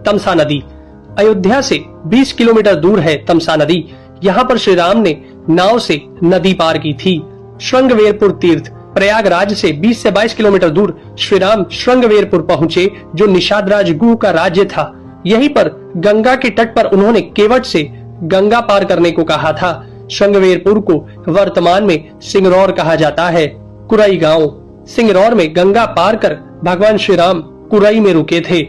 तमसा नदी। अयोध्या से 20 किलोमीटर दूर है तमसा नदी। यहाँ पर श्री राम ने नाव से नदी पार की थी। श्रृंगवेरपुर तीर्थ। प्रयागराज से 20 से 22 किलोमीटर दूर श्री राम श्रृंगवेरपुर पहुँचे, जो निषाद राजगुह का राज्य था। यहीं पर गंगा के तट पर उन्होंने केवट से गंगा पार करने को कहा था। श्रृंगवेरपुर को वर्तमान में सिंगरौर कहा जाता है। कुरई गांव। सिंगरौर में गंगा पार कर भगवान श्री राम कुरई में रुके थे।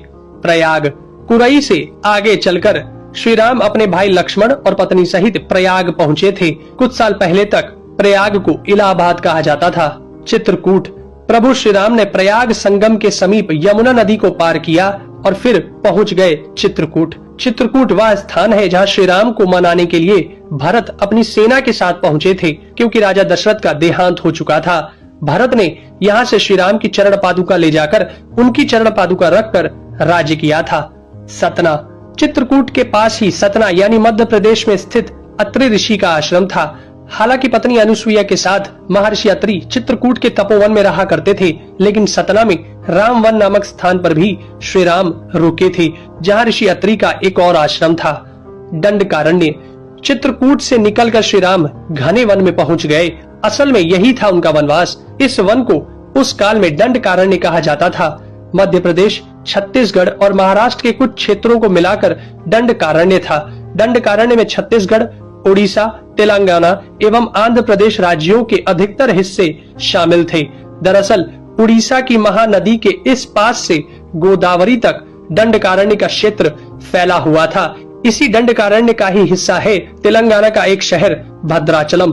प्रयाग। कुरई से आगे चलकर श्री राम अपने भाई लक्ष्मण और पत्नी सहित प्रयाग पहुँचे थे। कुछ साल पहले तक प्रयाग को इलाहाबाद कहा जाता था। चित्रकूट। प्रभु श्री राम ने प्रयाग संगम के समीप यमुना नदी को पार किया और फिर पहुंच गए चित्रकूट। चित्रकूट वह स्थान है जहां श्री राम को मनाने के लिए भरत अपनी सेना के साथ पहुंचे थे, क्योंकि राजा दशरथ का देहांत हो चुका था। भरत ने यहां से श्री राम की चरण पादुका ले जाकर उनकी चरण पादुका रखकर राज्य किया था। सतना। चित्रकूट के पास ही सतना यानी मध्य प्रदेश में स्थित अत्रि ऋषि का आश्रम था। हालांकि पत्नी अनुसुईया के साथ महर्षि अत्रि चित्रकूट के तपोवन में रहा करते थे, लेकिन सतना में रामवन नामक स्थान पर भी श्री राम रुके थे, जहां ऋषि अत्रि का एक और आश्रम था। दंडकारण्य। चित्रकूट से निकलकर श्री राम घने वन में पहुंच गए। असल में यही था उनका वनवास। इस वन को उस काल में दंडकारण्य कहा जाता था। मध्य प्रदेश, छत्तीसगढ़ और महाराष्ट्र के कुछ क्षेत्रों को मिलाकर दंडकारण्य था। दंडकारण्य में छत्तीसगढ़, उड़ीसा, तेलंगाना एवं आंध्र प्रदेश राज्यों के अधिकतर हिस्से शामिल थे। दरअसल उड़ीसा की महानदी के इस पास से गोदावरी तक दंडकारण्य का क्षेत्र फैला हुआ था। इसी दंडकारण्य का ही हिस्सा है तेलंगाना का एक शहर भद्राचलम।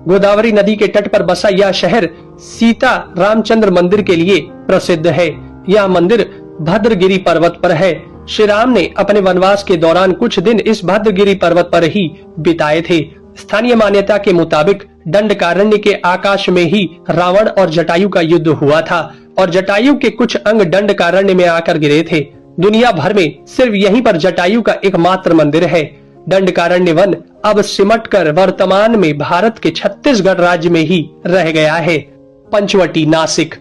गोदावरी नदी के तट पर बसा यह शहर सीता रामचंद्र मंदिर के लिए प्रसिद्ध है। यह मंदिर भद्रगिरी पर्वत पर है। श्री राम ने अपने वनवास के दौरान कुछ दिन इस भद्रगिरी पर्वत पर ही बिताए थे। स्थानीय मान्यता के मुताबिक दंडकारण्य के आकाश में ही रावण और जटायु का युद्ध हुआ था और जटायु के कुछ अंग दंडकारण्य में आकर गिरे थे। दुनिया भर में सिर्फ यहीं पर जटायु का एकमात्र मंदिर है। दंडकारण्य वन अब सिमटकर वर्तमान में भारत के छत्तीसगढ़ राज्य में ही रह गया है। पंचवटी, नासिक।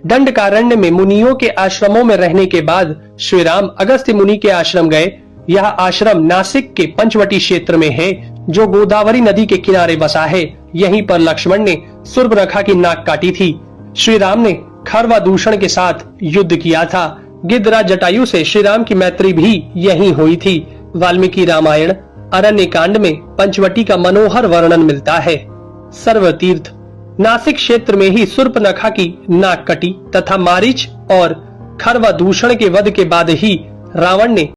दंडकारण्य में मुनियों के आश्रमों में रहने के बाद श्री राम अगस्त्य मुनि के आश्रम गए। यह आश्रम नासिक के पंचवटी क्षेत्र में है, जो गोदावरी नदी के किनारे बसा है। यहीं पर लक्ष्मण ने सूर्पनखा की नाक काटी थी। श्री राम ने खरवादूषण के साथ युद्ध किया था। गिद्धराज जटायु से श्री राम की मैत्री भी यहीं हुई थी। वाल्मीकि रामायण अरण्य कांड में पंचवटी का मनोहर वर्णन मिलता है। सर्वतीर्थ। नासिक क्षेत्र में ही सूर्पनखा की नाक कटी तथा मारीच और खरवादूषण के वध के बाद ही रावण ने